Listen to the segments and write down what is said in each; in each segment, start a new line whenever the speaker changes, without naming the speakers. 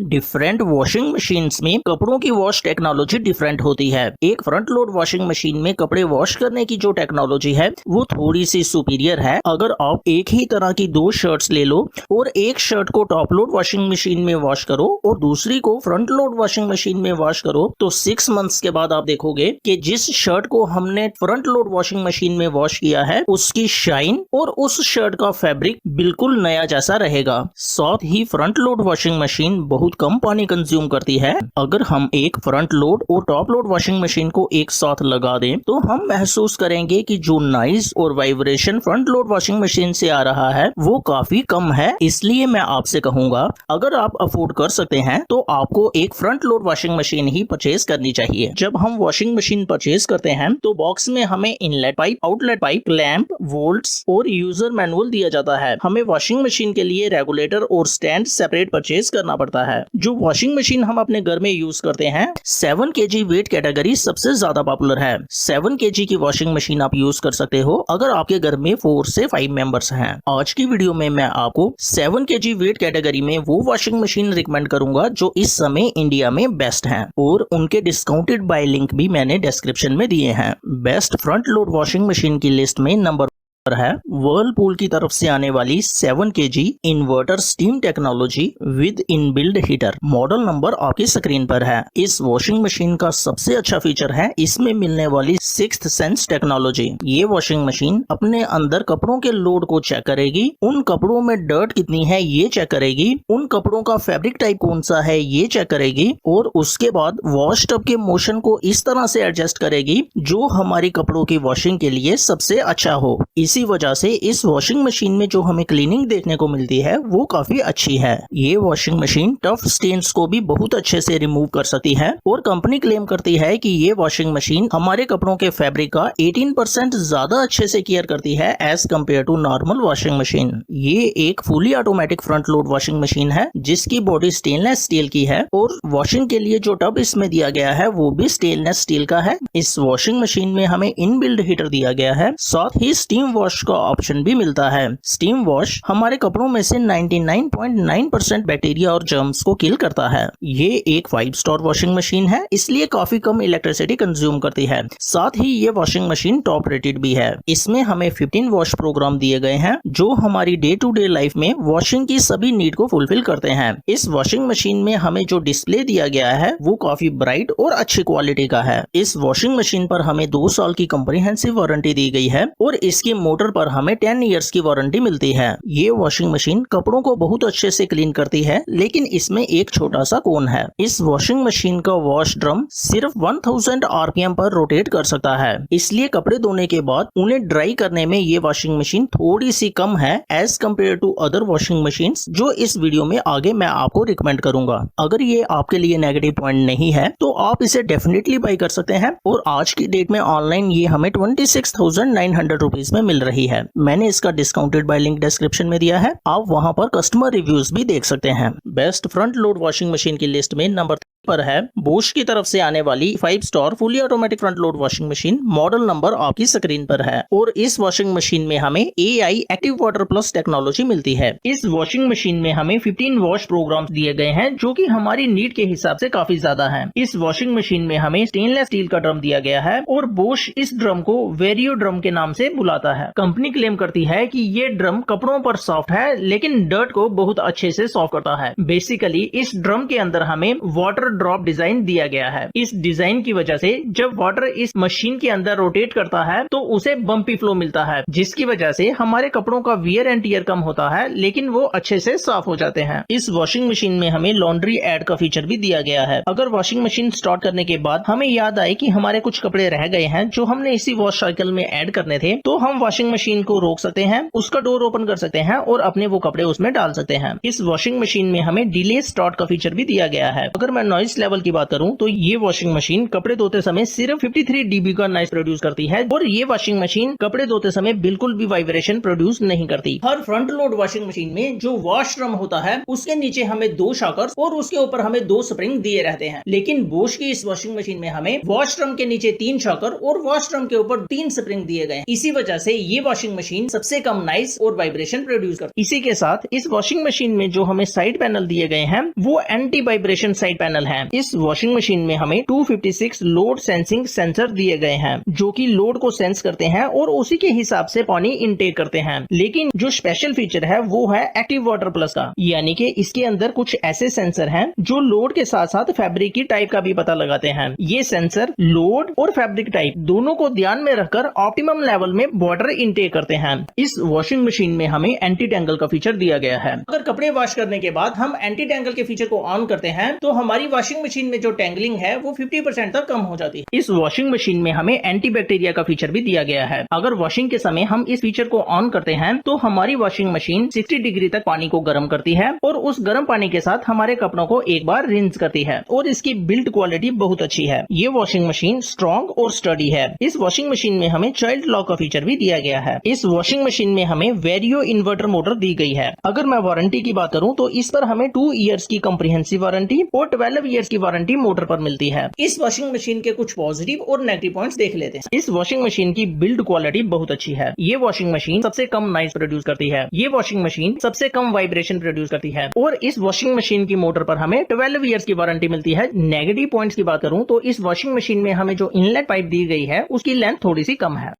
Different washing machines में कपड़ों की वॉश टेक्नोलॉजी डिफरेंट होती है। एक फ्रंट लोड वॉशिंग मशीन में कपड़े वॉश करने की जो टेक्नोलॉजी है वो थोड़ी सी सुपीरियर है। अगर आप एक ही तरह की दो शर्ट्स ले लो और एक शर्ट को टॉप लोड वॉशिंग मशीन में वॉश करो और दूसरी को फ्रंट लोड वॉशिंग मशीन में वॉश करो तो 6 मंथ्स के बाद आप देखोगे कि जिस शर्ट को हमने फ्रंट लोड वॉशिंग मशीन में वॉश किया है उसकी शाइन और उस शर्ट का फैब्रिक बिल्कुल नया जैसा रहेगा। साथ ही फ्रंट लोड वॉशिंग मशीन बहुत कम पानी कंज्यूम करती है। अगर हम एक फ्रंट लोड और टॉप लोड वॉशिंग मशीन को एक साथ लगा दें तो हम महसूस करेंगे कि जो नॉइज और vibration front load washing machine से आ रहा है वो काफी कम है। इसलिए मैं आपसे कहूंगा अगर आप अफोर्ड कर सकते हैं तो आपको एक फ्रंट लोड वॉशिंग मशीन ही परचेज करनी चाहिए। जब हम वॉशिंग मशीन परचेज करते हैं तो बॉक्स में हमें inlet pipe, outlet pipe, clamp, volts और यूजर मैनुअल दिया जाता है। हमें वॉशिंग मशीन के लिए रेगुलेटर और स्टैंड सेपरेट परचेज करना पड़ता है। जो वॉशिंग मशीन हम अपने घर में यूज करते हैं 7 kg वेट कैटेगरी सबसे ज्यादा पॉपुलर है। 7 kg की वॉशिंग मशीन आप यूज कर सकते हो अगर आपके घर में 4 से 5 मेंबर्स हैं। आज की वीडियो में मैं आपको 7 kg वेट कैटेगरी में वो वॉशिंग मशीन रिकमेंड करूंगा जो इस समय इंडिया में बेस्ट हैं और उनके डिस्काउंटेड बाय लिंक भी मैंने डिस्क्रिप्शन में दिए हैं। Best front load washing machine की लिस्ट में नंबर है वर्लपूल की तरफ से आने वाली 7 kg inverter steam technology with inbuilt heater. Model number आपकी स्क्रीन पर है। इस वॉशिंग मशीन का सबसे अच्छा फीचर है इसमें मिलने वाली 6th सेंस टेक्नोलॉजी। ये वॉशिंग मशीन अपने अंदर कपड़ों के लोड को चेक करेगी, उन कपड़ों में डर्ट कितनी है ये चेक करेगी, उन कपड़ों का फैब्रिक टाइप कौन सा है ये चेक करेगी और उसके बाद वॉश टब के मोशन को इस तरह से एडजस्ट करेगी जो हमारी कपड़ों की वॉशिंग के लिए सबसे अच्छा हो। इसी वजह से इस वॉशिंग मशीन में जो हमें क्लीनिंग देखने को मिलती है वो काफी अच्छी है। ये वॉशिंग मशीन टफ स्टेन्स को भी बहुत अच्छे से रिमूव कर सकती है और कंपनी क्लेम करती है कि ये वॉशिंग मशीन हमारे कपड़ों के फैब्रिक का 18% ज्यादा अच्छे से केयर करती है as compare to normal washing machine. ये एक fully automatic front load washing machine है जिसकी बॉडी स्टेनलेस स्टील की है और वॉशिंग के लिए जो टब इसमें दिया गया है वो भी स्टेनलेस स्टील का है। इस वॉशिंग मशीन में हमें इनबिल्ड हीटर दिया गया है, साथ ही स्टीम वॉश का ऑप्शन भी मिलता है। स्टीम वॉश हमारे कपड़ों में से 99.9% बैक्टीरिया और जर्म्स को किल करता है। ये एक 5 स्टार वॉशिंग मशीन है इसलिए काफी कम इलेक्ट्रिसिटी कंज्यूम करती है। साथ ही ये वॉशिंग मशीन टॉप रेटेड भी है। इसमें हमें 15 वॉश प्रोग्राम दिए गए हैं जो हमारी डे टू डे लाइफ में वॉशिंग की सभी नीड को फुलफिल करते हैं। इस वॉशिंग मशीन में हमें जो डिस्प्ले दिया गया है वो काफी ब्राइट और अच्छी क्वालिटी का है। इस वॉशिंग मशीन पर हमें 2 साल की कॉम्प्रिहेंसिव वारंटी दी गई है और इसकी मोटर पर हमें 10 इयर्स की वारंटी मिलती है। ये वॉशिंग मशीन कपड़ों को बहुत अच्छे से क्लीन करती है लेकिन इसमें एक छोटा सा कोन है। इस वॉशिंग मशीन का वॉश ड्रम सिर्फ 1000 आरपीएम पर रोटेट कर सकता है इसलिए कपड़े धोने के बाद उन्हें ड्राई करने में ये वॉशिंग मशीन थोड़ी सी कम है as compare to other washing machine जो इस वीडियो में आगे मैं आपको रिकमेंड करूंगा। अगर ये आपके लिए नेगेटिव पॉइंट नहीं है तो आप इसे डेफिनेटली बाय कर सकते हैं और आज की डेट में ऑनलाइन ये हमें 26,900 रुपीज में मिल रही है। मैंने इसका डिस्काउंटेड बाय लिंक डिस्क्रिप्शन में दिया है, आप वहां पर कस्टमर रिव्यूज भी देख सकते हैं। Best front load washing machine की लिस्ट में नंबर पर है बोश की तरफ से आने वाली 5 star fully automatic front load washing machine. Model number आपकी स्क्रीन पर है और इस वॉशिंग मशीन में हमें AI active water plus technology मिलती है। इस वॉशिंग मशीन में हमें 15 वॉश प्रोग्राम्स दिए गए हैं जो कि हमारी नीड के हिसाब से काफी ज्यादा है। इस वॉशिंग मशीन में हमें स्टेनलेस स्टील का ड्रम दिया गया है और बोश इस ड्रम को वेरियो ड्रम के नाम से बुलाता है। कंपनी क्लेम करती है कि ये ड्रम कपड़ों पर सॉफ्ट है लेकिन डर्ट को बहुत अच्छे से सॉफ्ट करता है। बेसिकली इस ड्रम के अंदर हमें वाटर ड्रॉप डिजाइन दिया गया है। इस डिजाइन की वजह से जब वाटर इस मशीन के अंदर रोटेट करता है तो उसे बम्पी फ्लो मिलता है जिसकी वजह से हमारे कपड़ों का वियर एंड टियर कम होता है लेकिन वो अच्छे से साफ हो जाते हैं। इस वॉशिंग मशीन में हमें लॉन्ड्री ऐड का फीचर भी दिया गया है। अगर वॉशिंग मशीन स्टार्ट करने के बाद हमें याद आए कि हमारे कुछ कपड़े रह गए हैं जो हमने इसी वॉश साइकिल में ऐड करने थे तो हम वॉशिंग मशीन को रोक सकते हैं, उसका डोर ओपन कर सकते हैं और अपने वो कपड़े उसमें डाल सकते हैं। इस वॉशिंग मशीन में हमें डिले स्टार्ट का फीचर भी दिया गया है। अगर मैं नॉइज नॉइस लेवल की बात करूं तो ये वॉशिंग मशीन कपड़े धोते समय सिर्फ 53 dB का नॉइस प्रोड्यूस करती है और ये वॉशिंग मशीन कपड़े धोते समय बिल्कुल भी वाइब्रेशन प्रोड्यूस नहीं करती। हर फ्रंट लोड वॉशिंग मशीन में जो वॉश ड्रम होता है उसके नीचे हमें 2 शॉकर्स और उसके ऊपर हमें 2 स्प्रिंग दिए रहते हैं, लेकिन बोश की इस वॉशिंग मशीन में हमें वॉश ड्रम के नीचे 3 शॉकर और वॉश ड्रम के ऊपर 3 स्प्रिंग दिए गए। इसी वजह से ये वॉशिंग मशीन सबसे कम नॉइस और वाइब्रेशन प्रोड्यूस करती है। इसी के साथ इस वॉशिंग मशीन में जो हमें साइड पैनल दिए गए हैं वो एंटी वाइब्रेशन साइड पैनल है। इस वॉशिंग मशीन में हमें 256 लोड सेंसिंग सेंसर दिए गए हैं जो कि लोड को सेंस करते हैं और उसी के हिसाब से पानी इनटेक करते हैं। लेकिन जो स्पेशल फीचर है वो है एक्टिव वाटर प्लस का, यानी कि इसके अंदर कुछ ऐसे सेंसर हैं जो लोड के साथ साथ फैब्रिक की टाइप का भी पता लगाते हैं। ये सेंसर लोड और फैब्रिक टाइप दोनों को ध्यान में रखकर ऑप्टिमम लेवल में वाटर इनटेक करते हैं। इस वॉशिंग मशीन में हमें एंटी टैंगल का फीचर दिया गया है। अगर कपड़े वॉश करने के बाद हम एंटी टैंगल के फीचर को ऑन करते हैं तो हमारी वॉशिंग मशीन में जो टैंगलिंग है वो 50% तक कम हो जाती है। इस वॉशिंग मशीन में हमें एंटी बैक्टीरिया का फीचर भी दिया गया है। अगर वॉशिंग के समय हम इस फीचर को ऑन करते हैं तो हमारी वॉशिंग मशीन 60 डिग्री तक पानी को गर्म करती है और उस गर्म पानी के साथ हमारे कपड़ों को एक बार रिंस करती है और इसकी बिल्ड क्वालिटी बहुत अच्छी है। ये वॉशिंग मशीन स्ट्रॉन्ग और स्टडी है। इस वॉशिंग मशीन में हमें चाइल्ड लॉक का फीचर भी दिया गया है। इस वॉशिंग मशीन में हमें वेरियो इन्वर्टर मोटर दी गई है। अगर मैं वारंटी की बात करूं तो इस पर हमें 2 इयर्स की कम्प्रिहेंसिव वारंटी और 12 इयर्स की वारंटी मोटर पर मिलती है। इस वॉशिंग मशीन के कुछ पॉजिटिव और नेगेटिव पॉइंट्स देख लेते हैं। इस वॉशिंग मशीन की बिल्ड क्वालिटी बहुत अच्छी है। ये वॉशिंग मशीन सबसे कम नॉइस प्रोड्यूस करती है। ये वॉशिंग मशीन सबसे कम वाइब्रेशन प्रोड्यूस करती है और इस वॉशिंग मशीन की मोटर पर हमें 12 इयर्स की वारंटी मिलती है। नेगेटिव पॉइंट्स की बात करूं तो इस वॉशिंग मशीन में हमें जो इनलेट पाइप दी गई है उसकी लेंथ थोड़ी सी कम है।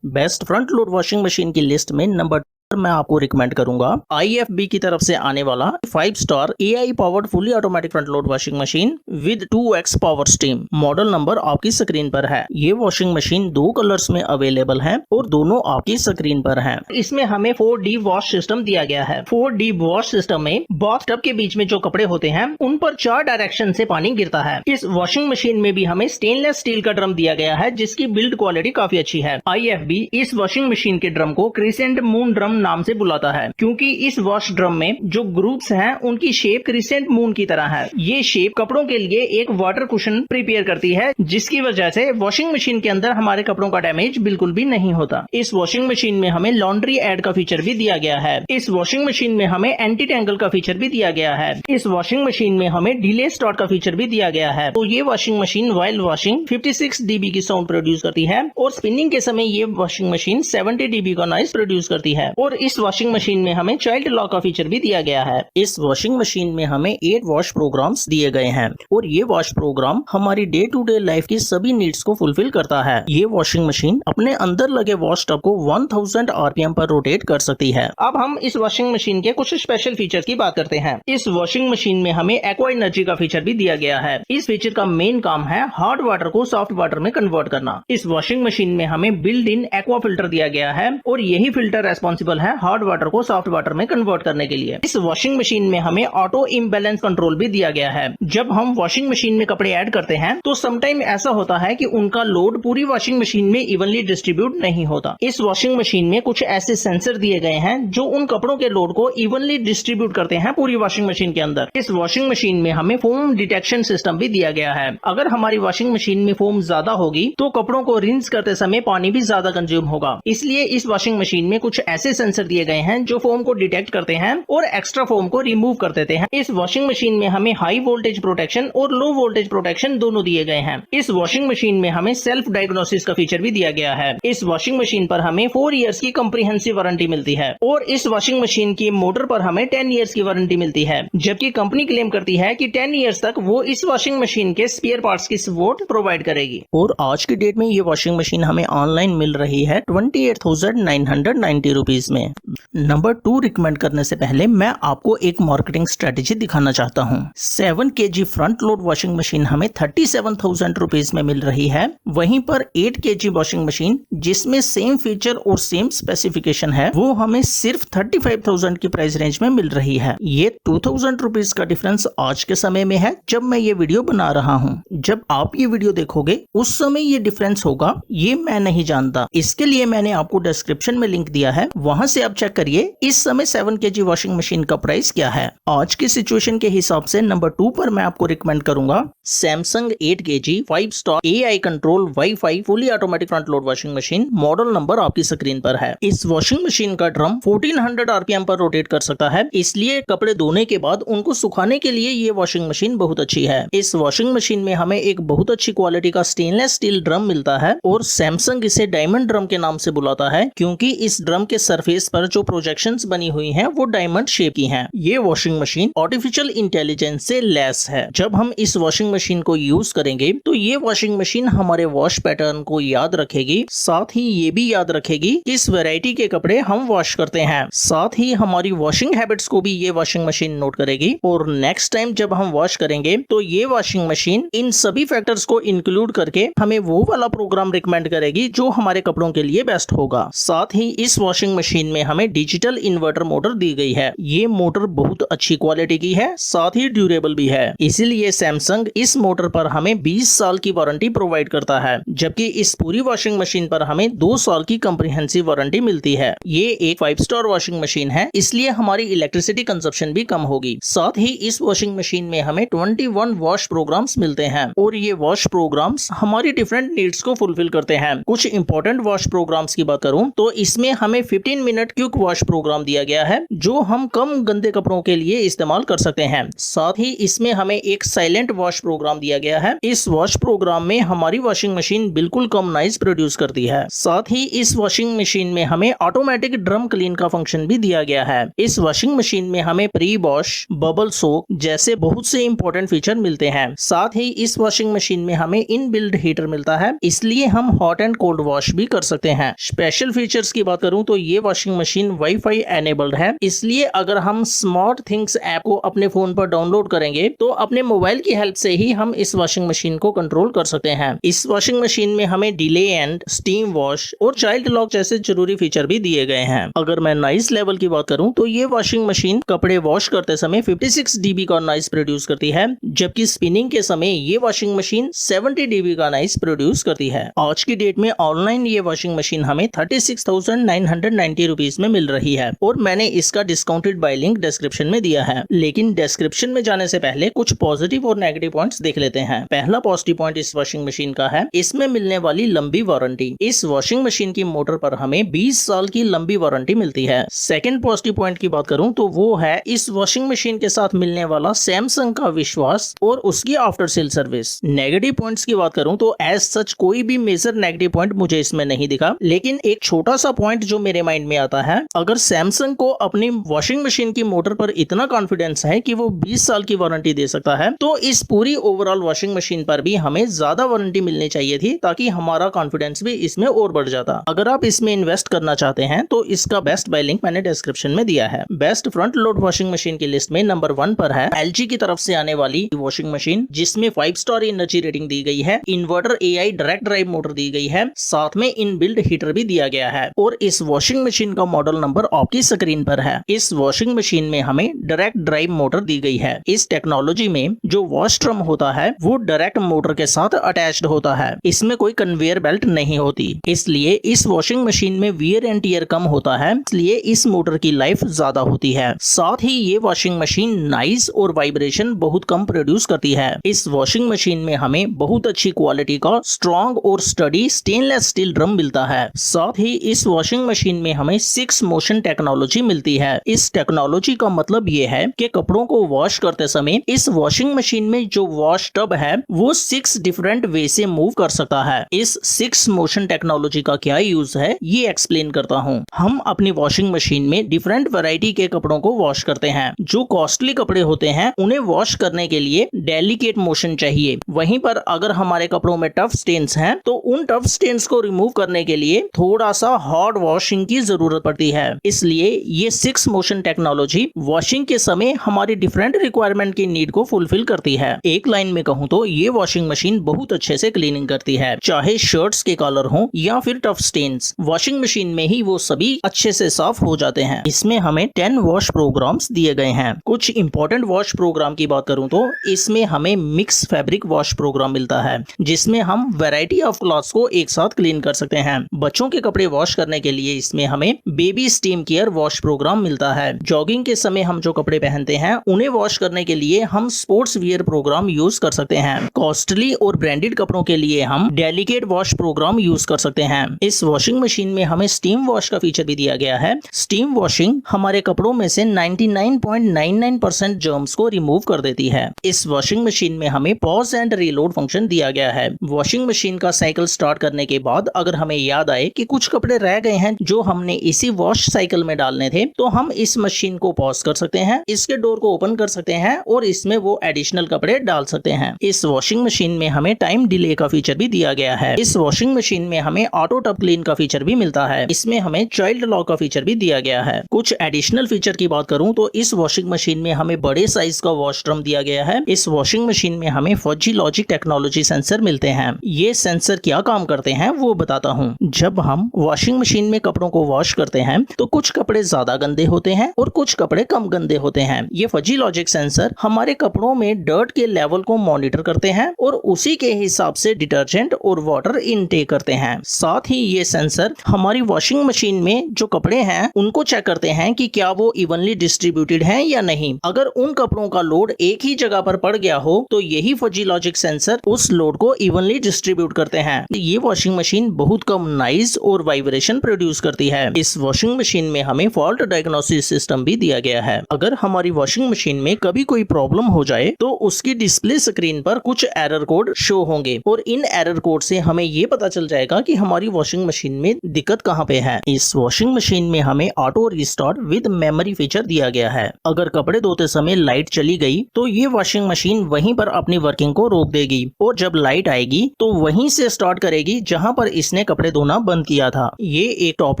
Best front load washing machine की लिस्ट में नंबर मैं आपको रिकमेंड करूंगा IFB की तरफ से आने वाला 5 star AI powered fully automatic front load washing machine with 2x power steam. Model number आपकी स्क्रीन पर है। ये वॉशिंग मशीन 2 कलर्स में अवेलेबल है और दोनों आपकी स्क्रीन पर हैं। इसमें हमें 4D वॉश सिस्टम दिया गया है। 4D वॉश सिस्टम में बॉथ टब के बीच में जो कपड़े होते हैं उन पर 4 डायरेक्शन से पानी गिरता है। इस वॉशिंग मशीन में भी हमें स्टेनलेस स्टील का ड्रम दिया गया है जिसकी बिल्ड क्वालिटी काफी अच्छी है। IFB इस वॉशिंग मशीन के ड्रम को क्रिसेंट मून ड्रम नाम से बुलाता है क्योंकि इस वॉश ड्रम में जो ग्रुप्स हैं उनकी शेप क्रिसेंट मून की तरह है। ये शेप कपड़ों के लिए एक वाटर कुशन प्रिपेयर करती है जिसकी वजह से वॉशिंग मशीन के अंदर हमारे कपड़ों का डैमेज बिल्कुल भी नहीं होता। इस वॉशिंग मशीन में हमें लॉन्ड्री एड का फीचर भी दिया गया है। इस वॉशिंग मशीन में हमें एंटी टैंगल का फीचर भी दिया गया है। इस वॉशिंग मशीन में हमें डिले स्टार्ट का फीचर भी दिया गया है। तो ये washing machine while washing 56 dB की साउंड प्रोड्यूस करती है और स्पिनिंग के समय ये वॉशिंग मशीन 70 dB का नॉइस प्रोड्यूस करती है और इस वॉशिंग मशीन में हमें चाइल्ड लॉक का फीचर भी दिया गया है। इस वॉशिंग मशीन में हमें 8 वॉश प्रोग्राम्स दिए गए हैं और ये वॉश प्रोग्राम हमारी डे टू डे लाइफ की सभी नीड्स को फुलफिल करता है। ये वॉशिंग मशीन अपने अंदर लगे वॉश टब को 1000 RPM पर रोटेट कर सकती है। अब हम इस वॉशिंग मशीन के कुछ स्पेशल फीचर्स की बात करते हैं। इस वॉशिंग मशीन में हमें एक्वा एनर्जी का फीचर भी दिया गया है। इस फीचर का मेन काम है हार्ड वाटर को सॉफ्ट वाटर में कन्वर्ट करना। इस वॉशिंग मशीन में हमें बिल्ड इन एक्वा फिल्टर दिया गया है और यही फिल्टर रेस्पॉन्सिबल है हार्ड वाटर को सॉफ्ट वाटर में कन्वर्ट करने के लिए। इस वॉशिंग मशीन में हमें ऑटो इम्बैलेंस कंट्रोल भी दिया गया है। जब हम वॉशिंग मशीन में कपड़े ऐड करते हैं तो समटाइम ऐसा होता है कि उनका लोड पूरी वॉशिंग मशीन में इवनली डिस्ट्रीब्यूट नहीं होता। इस वॉशिंग मशीन में कुछ ऐसे सेंसर दिए गए हैं जो उन कपड़ों के लोड को इवनली डिस्ट्रीब्यूट करते हैं पूरी वॉशिंग मशीन के अंदर। इस वॉशिंग मशीन में हमें फोम डिटेक्शन सिस्टम भी दिया गया है। अगर हमारी वॉशिंग मशीन में फोम ज्यादा होगी तो कपड़ों को रिंस करते समय पानी भी ज्यादा कंज्यूम होगा। इसलिए इस वॉशिंग मशीन में कुछ ऐसे सेंसर दिए गए हैं जो फोम को डिटेक्ट करते हैं और एक्स्ट्रा फोम को रिमूव कर देते हैं। इस वॉशिंग मशीन में हमें हाई वोल्टेज प्रोटेक्शन और लो वोल्टेज प्रोटेक्शन दोनों दिए गए हैं। इस वॉशिंग मशीन में हमें सेल्फ डायग्नोसिस का फीचर भी दिया गया है। इस वॉशिंग मशीन पर हमें 4 इयर्स की कम्प्रिहेंसिव वारंटी मिलती है और इस वॉशिंग मशीन की मोटर पर हमें 10 इयर्स की वारंटी मिलती है, जबकि कंपनी क्लेम करती है कि 10 इयर्स तक वो इस वॉशिंग मशीन के स्पेयर पार्ट्स की सपोर्ट प्रोवाइड करेगी। और आज की डेट में ये वॉशिंग मशीन हमें ऑनलाइन मिल रही है 28,990 रुपीज में। नंबर 2 रिकमेंड करने से पहले मैं आपको एक मार्केटिंग स्ट्रेटेजी दिखाना चाहता हूँ। 7 kg front load washing machine हमें 37,000 रुपीज में मिल रही है। वहीं पर 8 kg वॉशिंग मशीन जिसमें सेम फीचर और सेम स्पेसिफिकेशन है वो हमें सिर्फ 35,000 की प्राइस रेंज में मिल रही है। ये 2,000 रुपीज का डिफरेंस आज के समय में है जब मैं ये वीडियो बना रहा हूँ। जब आप ये वीडियो देखोगे उस समय ये डिफरेंस होगा ये मैं नहीं जानता। इसके लिए मैंने आपको डिस्क्रिप्शन में लिंक दिया है, वहां यहाँ से आप चेक करिए इस समय 7 kg वॉशिंग मशीन का प्राइस क्या है। आज की सिचुएशन के हिसाब से नंबर 2 पर मैं आपको रिकमेंड करूंगा Samsung 8 kg 5 star AI control wifi fully automatic front load washing machine. Model number आपकी स्क्रीन पर है। इस वॉशिंग मशीन का ड्रम 1400 RPM पर रोटेट कर सकता है, इसलिए कपड़े धोने के बाद उनको सुखाने के लिए ये वॉशिंग मशीन बहुत अच्छी है। इस वॉशिंग मशीन में हमें एक बहुत अच्छी क्वालिटी का स्टेनलेस स्टील ड्रम मिलता है और सैमसंग इसे डायमंड ड्रम के नाम से बुलाता है, क्योंकि इस ड्रम के सरफेस पर जो प्रोजेक्शंस बनी हुई हैं वो डायमंड शेप की हैं। ये वॉशिंग मशीन आर्टिफिशियल इंटेलिजेंस से लैस है। जब हम इस वॉशिंग मशीन को यूज करेंगे तो ये वॉशिंग मशीन हमारे वॉश पैटर्न को याद रखेगी, साथ ही ये भी याद रखेगी किस वैरायटी के कपड़े हम वॉश करते हैं। साथ ही हमारी वॉशिंग हैबिट्स को भी ये वॉशिंग मशीन नोट करेगी और नेक्स्ट टाइम जब हम वॉश करेंगे तो ये वॉशिंग मशीन इन सभी फैक्टर्स को इंक्लूड करके हमें वो वाला प्रोग्राम रिकमेंड करेगी जो हमारे कपड़ों के लिए बेस्ट होगा। साथ ही इस वॉशिंग मशीन में हमें डिजिटल इन्वर्टर मोटर दी गई है। ये मोटर बहुत अच्छी क्वालिटी की है, साथ ही ड्यूरेबल भी है, इसीलिए सैमसंग इस मोटर पर हमें 20 साल की वारंटी प्रोवाइड करता है, जबकि इस पूरी वॉशिंग मशीन पर हमें 2 साल की कॉम्प्रिहेंसिव वारंटी मिलती है। ये एक 5 स्टार वॉशिंग मशीन है, इसलिए हमारी इलेक्ट्रिसिटी कंजप्शन भी कम होगी। साथ ही इस वॉशिंग मशीन में हमें 21 वॉश प्रोग्राम्स मिलते हैं और ये वॉश प्रोग्राम्स हमारी डिफरेंट नीड्स को फुलफिल करते हैं। कुछ इंपॉर्टेंट वॉश प्रोग्राम्स की बात करूं तो इसमें हमें 15 मिनट क्विक वॉश प्रोग्राम दिया गया है, जो हम कम गंदे कपड़ों के लिए इस्तेमाल कर सकते हैं। साथ ही इसमें हमें एक साइलेंट वॉश प्रोग्राम दिया गया है। इस वॉश प्रोग्राम में हमारी वॉशिंग मशीन बिल्कुल कम नॉइज प्रोड्यूस करती है। साथ ही इस वॉशिंग मशीन में हमें ऑटोमेटिक ड्रम क्लीन का फंक्शन भी दिया गया है। इस वॉशिंग मशीन में हमें प्री वॉश, बबल सोक जैसे बहुत से इंपॉर्टेंट फीचर मिलते हैं। साथ ही इस वॉशिंग मशीन में हमें इनबिल्ट हीटर मिलता है, इसलिए हम हॉट एंड कोल्ड वॉश भी कर सकते हैं। स्पेशल फीचर्स की बात करूं तो ये वॉशिंग मशीन वाईफाई एनेबल्ड है, इसलिए अगर हम स्मार्ट थिंग्स ऐप को अपने फोन पर डाउनलोड करेंगे तो अपने मोबाइल की हेल्प से ही हम इस वॉशिंग मशीन को कंट्रोल कर सकते हैं। इस वॉशिंग मशीन में हमें डिले एंड, स्टीम वॉश और चाइल्ड लॉक जैसे जरूरी फीचर भी दिए गए हैं। अगर मैं नॉइस लेवल की बात करूं तो ये वॉशिंग मशीन कपड़े वॉश करते समय 56 dB का नॉइस प्रोड्यूस करती है, जबकि स्पिनिंग के समय ये वॉशिंग मशीन 70 dB का नॉइस प्रोड्यूस करती है। आज की डेट में ऑनलाइन ये वॉशिंग मशीन हमें 36,990 रुपीज में मिल रही है और मैंने इसका डिस्काउंटेड बाय लिंक डिस्क्रिप्शन में दिया है। लेकिन डिस्क्रिप्शन में जाने से पहले कुछ पॉजिटिव और नेगेटिव पॉइंट्स देख लेते हैं। पहला पॉजिटिव पॉइंट इस वॉशिंग मशीन का है इसमें मिलने वाली लंबी वारंटी। इस वॉशिंग मशीन की मोटर पर हमें 20 साल की लंबी वारंटी मिलती है। सेकंड पॉजिटिव पॉइंट की बात करूं तो वो है इस वॉशिंग मशीन के साथ मिलने वाला सैमसंग का विश्वास और उसकी after sale service. Negative points की बात करूं तो एज सच कोई भी मेजर नेगेटिव पॉइंट मुझे इसमें नहीं दिखा, लेकिन एक छोटा सा पॉइंट जो मेरे माइंड में आता है, अगर सैमसंग को अपनी वॉशिंग मशीन की मोटर पर इतना कॉन्फिडेंस है कि वो 20 साल की वारंटी दे सकता है, तो इस पूरी ओवरऑल वॉशिंग मशीन पर भी हमें ज्यादा वारंटी मिलनी चाहिए थी, ताकि हमारा कॉन्फिडेंस भी इसमें और बढ़ जाता। अगर आप इसमें इन्वेस्ट करना चाहते हैं तो इसका बेस्ट बाय लिंक मैंने डिस्क्रिप्शन में दिया है। Best front load washing machine की लिस्ट में नंबर 1 पर है LG की तरफ से आने वाली वॉशिंग मशीन, जिसमें 5 स्टार एनर्जी रेटिंग दी गई है, inverter AI direct drive motor दी गई है, साथ में इनबिल्ट हीटर भी दिया गया है और इस वॉशिंग मशीन का मॉडल नंबर आपकी स्क्रीन पर है। इस वॉशिंग मशीन में हमें डायरेक्ट ड्राइव मोटर दी गई है। इस टेक्नोलॉजी में जो वॉश ड्रम होता है वो डायरेक्ट मोटर के साथ अटैच्ड होता है, इसमें कोई कन्वेयर बेल्ट नहीं होती, इसलिए इस वॉशिंग मशीन में वियर एंड टियर कम होता है, इसलिए इस मोटर की लाइफ ज्यादा होती है। साथ ही ये वॉशिंग मशीन नॉइज और वाइब्रेशन बहुत कम प्रोड्यूस करती है। इस वॉशिंग मशीन में हमें बहुत अच्छी क्वालिटी का स्ट्रॉन्ग और स्टडी स्टेनलेस स्टील ड्रम मिलता है। साथ ही इस वॉशिंग मशीन में हमें 6 मोशन टेक्नोलॉजी मिलती है। इस टेक्नोलॉजी का मतलब ये है कि कपड़ों को वॉश करते समय इस वॉशिंग मशीन में जो वॉश टब है वो 6 डिफरेंट वे से मूव कर सकता है। इस 6 मोशन टेक्नोलॉजी का क्या यूज है ये एक्सप्लेन करता हूँ। हम अपनी वॉशिंग मशीन में डिफरेंट वैरायटी के कपड़ों को वॉश करते हैं। जो कॉस्टली कपड़े होते हैं उन्हें वॉश करने के लिए डेलिकेट मोशन चाहिए। वहीं पर अगर हमारे कपड़ों में टफ स्टेन्स हैं तो उन टफ स्टेन्स को रिमूव करने के लिए थोड़ा सा हॉट वॉशिंग की जरूरत पड़ती है। इसलिए ये 6 मोशन टेक्नोलॉजी वॉशिंग के समय हमारी डिफरेंट रिक्वायरमेंट की नीड को फुलफिल करती है। एक लाइन में कहूँ तो ये वॉशिंग मशीन बहुत अच्छे से क्लीनिंग करती है, चाहे शर्ट्स के कलर हो या फिर टफ स्टेन्स, वॉशिंग मशीन में ही वो सभी अच्छे से साफ हो जाते हैं। इसमें हमें 10 वॉश प्रोग्राम्स दिए गए हैं। कुछ इंपॉर्टेंट वॉश प्रोग्राम की बात करूं तो इसमें हमें मिक्स फैब्रिक वॉश प्रोग्राम मिलता है, जिसमें हम वैरायटी ऑफ क्लॉथ्स को एक साथ क्लीन कर सकते हैं। बच्चों के कपड़े वॉश करने के लिए इसमें हमें हमें baby steam care wash programme मिलता है। जॉगिंग के समय हम जो कपड़े पहनते हैं उन्हें वॉश करने के लिए हम स्पोर्ट्स वियर प्रोग्राम यूज कर सकते हैं। कॉस्टली और ब्रांडेड कपड़ों के लिए हम डेलिकेट वॉश प्रोग्राम यूज कर सकते हैं। इस वॉशिंग मशीन में हमें स्टीम वॉश का फीचर भी दिया गया है। स्टीम वॉशिंग हमारे कपड़ों में से 99.99% जर्म्स को रिमूव कर देती है। इस वॉशिंग मशीन में हमें पॉज एंड रीलोड फंक्शन दिया गया है। वॉशिंग मशीन का साइकिल स्टार्ट करने के बाद अगर हमें याद आए कि कुछ कपड़े रह गए हैं जो हमने इसी वॉश साइकिल में डालने थे, तो हम इस मशीन को पॉज कर सकते हैं, इसके डोर को ओपन कर सकते हैं और इसमें वो एडिशनल कपड़े डाल सकते हैं। इस वॉशिंग मशीन में हमें टाइम डिले का फीचर भी दिया गया है। इस वॉशिंग मशीन में हमें ऑटो टब क्लीन का फीचर भी मिलता है। इसमें हमें चाइल्ड लॉक का फीचर भी दिया गया है। कुछ एडिशनल फीचर की बात करूं तो इस वॉशिंग मशीन में हमें बड़े साइज का वॉश ड्रम दिया गया है। इस वॉशिंग मशीन में हमें फजी लॉजिक टेक्नोलॉजी सेंसर मिलते हैं। ये सेंसर क्या काम करते हैं वो बताता हूँ। जब हम वॉशिंग मशीन में कपड़ों को वॉश करते हैं तो कुछ कपड़े ज्यादा गंदे होते हैं और कुछ कपड़े कम गंदे होते हैं। ये फजी लॉजिक सेंसर हमारे कपड़ों में डर्ट के लेवल को मॉनिटर करते हैं और उसी के हिसाब से डिटर्जेंट और वाटर इनटेक करते हैं। साथ ही ये सेंसर हमारी वॉशिंग मशीन में जो कपड़े हैं उनको चेक करते हैं कि क्या वो इवनली डिस्ट्रीब्यूटेड हैं या नहीं। अगर उन कपड़ों का लोड एक ही जगह पर पड़ गया हो तो यही फजी लॉजिक सेंसर उस लोड को इवनली डिस्ट्रीब्यूट करते हैं। ये वॉशिंग मशीन बहुत कम नॉइज और वाइब्रेशन प्रोड्यूस करती है। इस वॉशिंग मशीन में हमें फॉल्ट डायग्नोसिस सिस्टम भी दिया गया है। अगर हमारी वॉशिंग मशीन में कभी कोई प्रॉब्लम हो जाए तो उसकी डिस्प्ले स्क्रीन पर कुछ एरर कोड शो होंगे और इन एरर कोड से हमें ये पता चल जाएगा कि हमारी वॉशिंग मशीन में दिक्कत कहाँ पे है। इस वॉशिंग मशीन में हमें auto restart with memory feature दिया गया है। अगर कपड़े धोते समय लाइट चली गई तो ये वॉशिंग मशीन वहीं पर अपनी वर्किंग को रोक देगी और जब लाइट आएगी तो वहीं से स्टार्ट करेगी जहां पर इसने कपड़े धोना बंद किया था। ये एक टॉप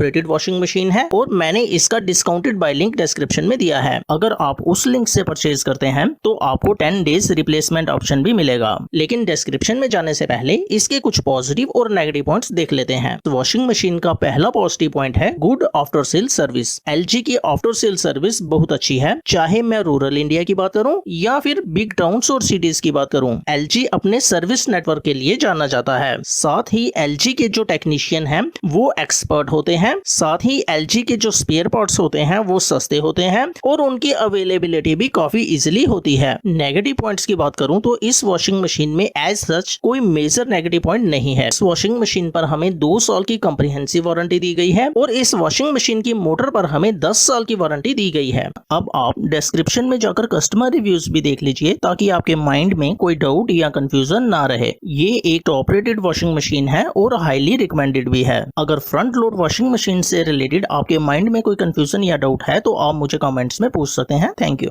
रेटेड वॉशिंग मशीन है और मैंने इसका डिस्काउंटेड बाय लिंक डिस्क्रिप्शन में दिया है। अगर आप उस लिंक से परचेज करते हैं तो आपको 10 डेज रिप्लेसमेंट ऑप्शन भी मिलेगा। लेकिन डिस्क्रिप्शन में जाने से पहले इसके कुछ पॉजिटिव और नेगेटिव पॉइंट्स देख लेते हैं। तो वॉशिंग मशीन का पहला पॉजिटिव पॉइंट है good after sale service. LG की आफ्टर सेल सर्विस बहुत अच्छी है। चाहे मैं रूरल इंडिया की बात करूं या फिर बिग टाउन्स और सिटीज की बात करूं, LG अपने सर्विस नेटवर्क के लिए जाना जाता है। साथ ही LG के जो टेक्नीशियन हैं वो एक्सपर्ट होते हैं। साथ ही LG के जो स्पेयर पार्ट्स होते हैं वो सस्ते होते हैं और उनकी अवेलेबिलिटी भी काफी इजीली होती है। नेगेटिव पॉइंट्स की बात करूं तो इस वॉशिंग मशीन में एज सच कोई मेजर नेगेटिव पॉइंट नहीं है। इस वॉशिंग मशीन पर हमें 2 साल की कॉम्प्रिहेंसिव वारंटी दी गई है और इस वॉशिंग मशीन की मोटर पर हमें 10 साल की वारंटी दी गई है। अब आप डिस्क्रिप्शन में जाकर कस्टमर रिव्यूज भी देख लीजिए ताकि आपके माइंड में कोई डाउट या कंफ्यूजन ना रहे। ये एक टॉप रेटेड वॉशिंग मशीन है और हाईली रिकमेंडेड भी है। अगर फ्रंट लोड वॉशिंग मशीन से रिलेटेड आपके माइंड में कोई कंफ्यूजन या डाउट है तो आप मुझे कमेंट्स में पूछ सकते हैं। Thank you.